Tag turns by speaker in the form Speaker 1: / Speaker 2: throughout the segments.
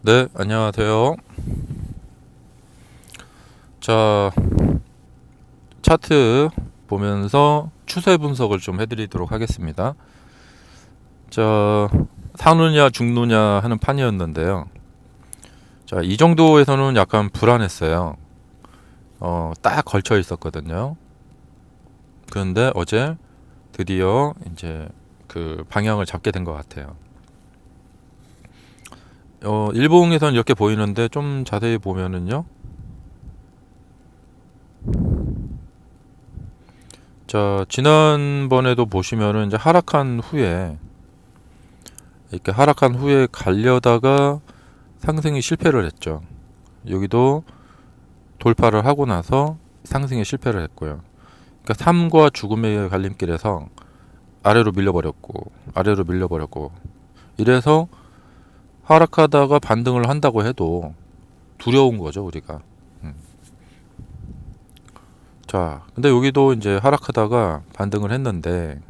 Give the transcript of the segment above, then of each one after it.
Speaker 1: 네, 안녕하세요. 자, 차트 보면서 추세 분석을 좀 해드리도록 하겠습니다. 자, 사느냐 죽느냐 하는 판이었는데요. 자, 이 정도에서는 약간 불안했어요. 딱 걸쳐 있었거든요. 그런데 어제 드디어 이제 그 방향을 잡게 된 것 같아요. 일봉에서는 이렇게 보이는데 좀 자세히 보면은요. 자, 지난번에도 보시면은 이제 하락한 후에 이렇게 하락한 후에 가려다가 상승이 실패를 했죠. 여기도 돌파를 하고 나서 상승에 실패를 했고요. 그러니까 삶과 죽음의 갈림길에서 아래로 밀려버렸고 이래서 하락하다가 반등을 한다고 해도 두려운 거죠, 우리가. 음. 자, 근데 여기도 이제 하락하다가 반등을 했는데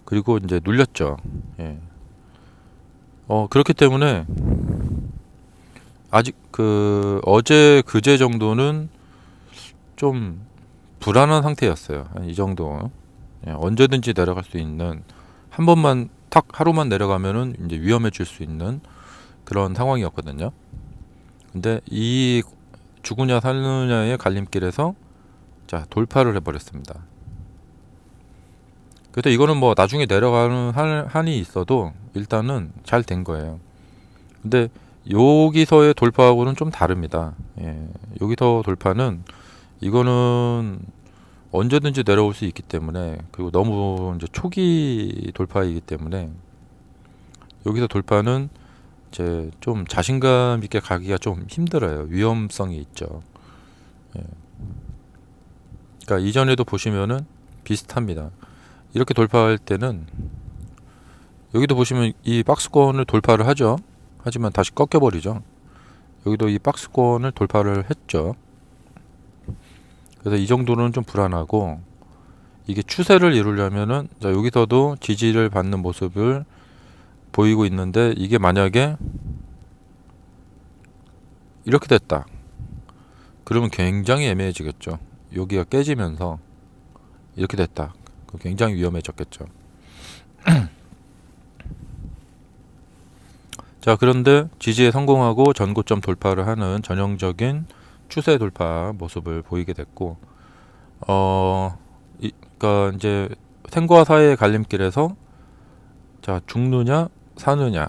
Speaker 1: 그리고 이제 눌렸죠. 예. 그렇기 때문에 아직 그 어제 그제 정도는 좀 불안한 상태였어요. 이 정도. 예, 언제든지 내려갈 수 있는 한 번만 탁 하루만 내려가면은 이제 위험해질 수 있는 그런 상황이었거든요. 근데 이 죽으냐 살느냐의 갈림길에서 자 돌파를 해버렸습니다. 그래서 이거는 뭐 나중에 내려가는 한이 있어도 일단은 잘 된 거예요. 근데 여기서의 돌파하고는 좀 다릅니다. 예, 여기서 돌파는 이거는 언제든지 내려올 수 있기 때문에 그리고 너무 이제 초기 돌파이기 때문에 여기서 돌파는 이제 좀 자신감 있게 가기가 좀 힘들어요. 위험성이 있죠. 예. 그러니까 이전에도 보시면은 비슷합니다. 이렇게 돌파할 때는 여기도 보시면 이 박스권을 돌파를 하죠. 하지만 다시 꺾여버리죠. 여기도 이 박스권을 돌파를 했죠. 그래서 이 정도는 좀 불안하고 이게 추세를 이루려면은 자 여기서도 지지를 받는 모습을 보이고 있는데 이게 만약에 이렇게 됐다. 그러면 굉장히 애매해지겠죠. 여기가 깨지면서 이렇게 됐다. 굉장히 위험해졌겠죠. 자, 그런데 지지에 성공하고 전고점 돌파를 하는 전형적인 추세 돌파 모습을 보이게 됐고, 그러니까 이제 생과 사의 갈림길에서 자 죽느냐 사느냐,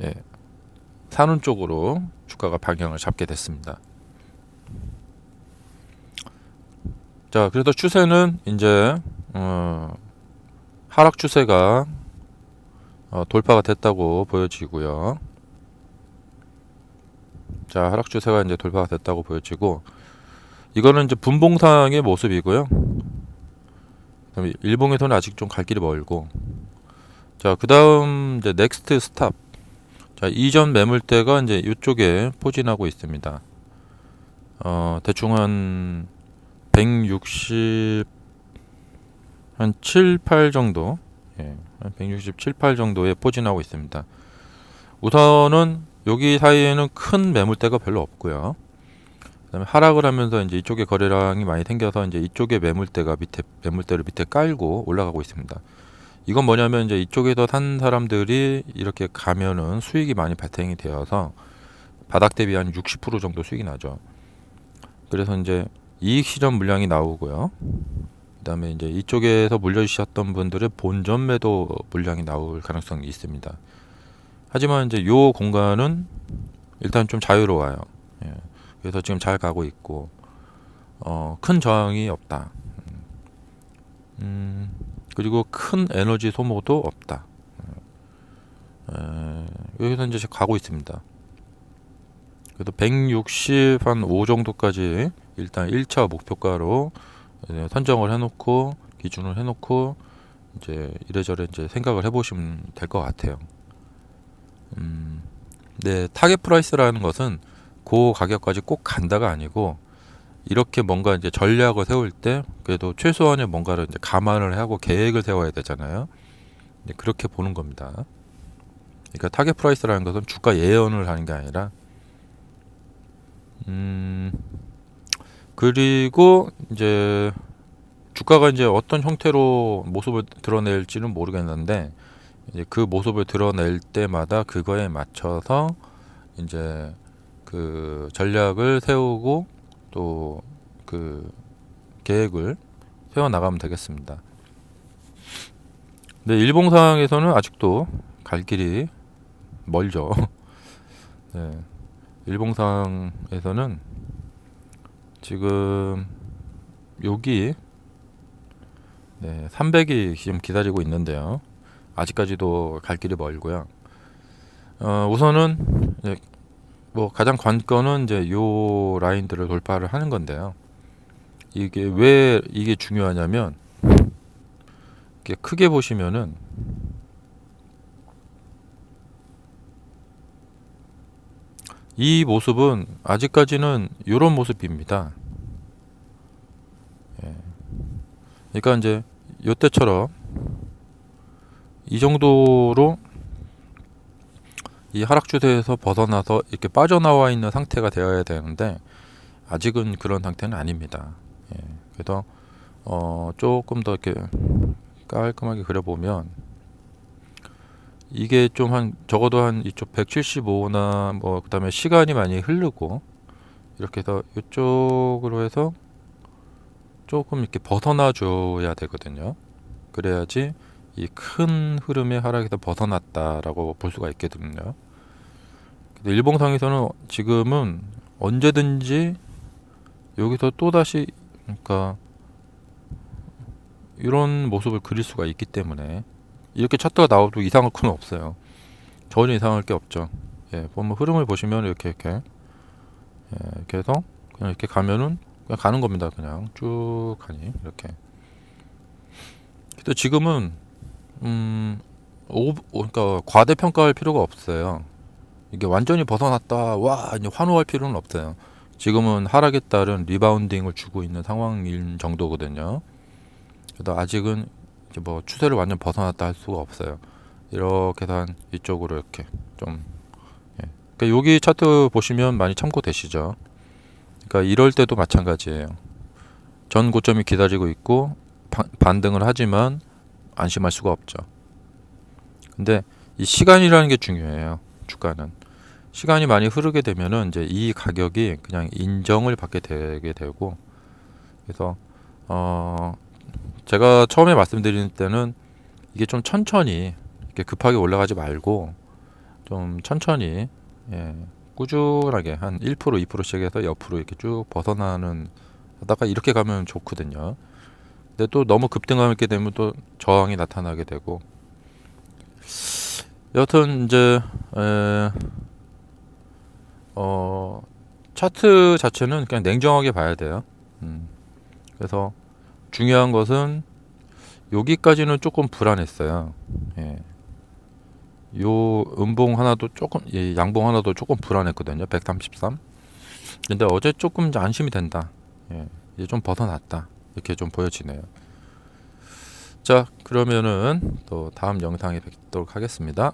Speaker 1: 예, 사는 쪽으로 주가가 방향을 잡게 됐습니다. 자, 그래서 추세는 이제 하락 추세가 돌파가 됐다고 보여지고요. 자, 하락 추세가 이제 돌파가 됐다고 보여지고 이거는 이제 분봉상의 모습이고요. 그다음에 일봉에서는 아직 좀 갈 길이 멀고 자, 그다음 이제 넥스트 스탑. 자, 이전 매물대가 이제 이쪽에 포진하고 있습니다. 대충 한 160, 한 7, 8 정도, 예, 한 167, 8 정도에 포진하고 있습니다. 우선은 여기 사이에는 큰 매물대가 별로 없고요. 그다음에 하락을 하면서 이제 이쪽에 거래량이 많이 생겨서 이제 이쪽에 매물대를 밑에 깔고 올라가고 있습니다. 이건 뭐냐면 이제 이쪽에서 산 사람들이 이렇게 가면은 수익이 많이 발생이 되어서 바닥 대비 한 60% 정도 수익이 나죠. 그래서 이제 이익 실현 물량이 나오고요. 그다음에 이제 이쪽에서 물려주셨던 분들의 본전 매도 물량이 나올 가능성이 있습니다. 하지만 이제 요 공간은 일단 좀 자유로워요. 예. 그래서 지금 잘 가고 있고 큰 저항이 없다. 그리고 큰 에너지 소모도 없다. 여기서 이제 가고 있습니다. 그래서 160한5 정도까지 일단 1차 목표가로 선정을 해놓고 기준을 해놓고 이제 이래저래 이제 생각을 해보시면 될 것 같아요. 네, 타겟 프라이스라는 것은 그 가격까지 꼭 간다가 아니고 이렇게 뭔가 이제 전략을 세울 때 그래도 최소한의 뭔가를 이제 감안을 하고 계획을 세워야 되잖아요. 네, 그렇게 보는 겁니다. 그러니까 타겟 프라이스라는 것은 주가 예언을 하는 게 아니라 그리고 이제 주가가 이제 어떤 형태로 모습을 드러낼지는 모르겠는데 이제 그 모습을 드러낼 때마다 그거에 맞춰서 이제 그 전략을 세우고 또 그 계획을 세워 나가면 되겠습니다. 근데 일봉상에서는 아직도 갈 길이 멀죠. 네. 일봉상에서는 지금 여기 300이 지금 기다리고 있는데요. 아직까지도 갈 길이 멀고요. 우선은 뭐 가장 관건은 이제 요 라인들을 돌파를 하는 건데요. 이게 왜 이게 중요하냐면 이렇게 크게 보시면은 이 모습은 아직까지는 요런 모습입니다. 예. 그러니까 이제 요때처럼 이 정도로 이 하락 추세에서 벗어나서 이렇게 빠져나와 있는 상태가 되어야 되는데 아직은 그런 상태는 아닙니다. 예. 그래서 조금 더 이렇게 깔끔하게 그려보면 이게 좀 한 적어도 한 이쪽 175나 뭐 그다음에 시간이 많이 흐르고 이렇게 해서 이쪽으로 해서 조금 이렇게 벗어나 줘야 되거든요. 그래야지 이 큰 흐름의 하락에서 벗어났다라고 볼 수가 있거든요. 일봉상에서는 지금은 언제든지 여기서 또다시 그러니까 이런 모습을 그릴 수가 있기 때문에 이렇게 차트가 나와도 이상할 건 없어요. 전혀 이상할 게 없죠. 예, 보면 흐름을 보시면 이렇게 이렇게 해서 그냥 이렇게 가면은 그냥 가는 겁니다. 그냥 쭉 가니 이렇게. 근데 지금은 그러니까 과대평가할 필요가 없어요. 이게 완전히 벗어났다 와 이제 환호할 필요는 없어요. 지금은 하락에 따른 리바운딩을 주고 있는 상황인 정도거든요. 그래서 아직은 이제 뭐 추세를 완전 벗어났다 할 수가 없어요. 이렇게 해서 한 이쪽으로 이렇게 좀 그러니까 여기 차트 보시면 많이 참고되시죠. 그러니까 이럴 때도 마찬가지예요. 전 고점이 기다리고 있고 반등을 하지만 안심할 수가 없죠. 근데 이 시간이라는 게 중요해요. 주가는 시간이 많이 흐르게 되면은 이제 이 가격이 그냥 인정을 받게 되게 되고 그래서 제가 처음에 말씀드린 때는 이게 좀 천천히 이렇게 급하게 올라가지 말고 좀 천천히 꾸준하게 한 1% 2%씩 해서 옆으로 이렇게 쭉 벗어나는 하다가 이렇게 가면 좋거든요. 근데 또 너무 급등감 있게 되면 또 저항이 나타나게 되고 여튼 이제 차트 자체는 그냥 냉정하게 봐야 돼요. 그래서 중요한 것은 여기까지는 조금 불안했어요. 예. 요 음봉 하나도 조금 양봉 하나도 조금 불안했거든요. 133. 근데 어제 조금 이제 안심이 된다. 예. 이제 좀 벗어났다. 이렇게 좀 보여지네요. 자, 그러면은 또 다음 영상에 뵙도록 하겠습니다.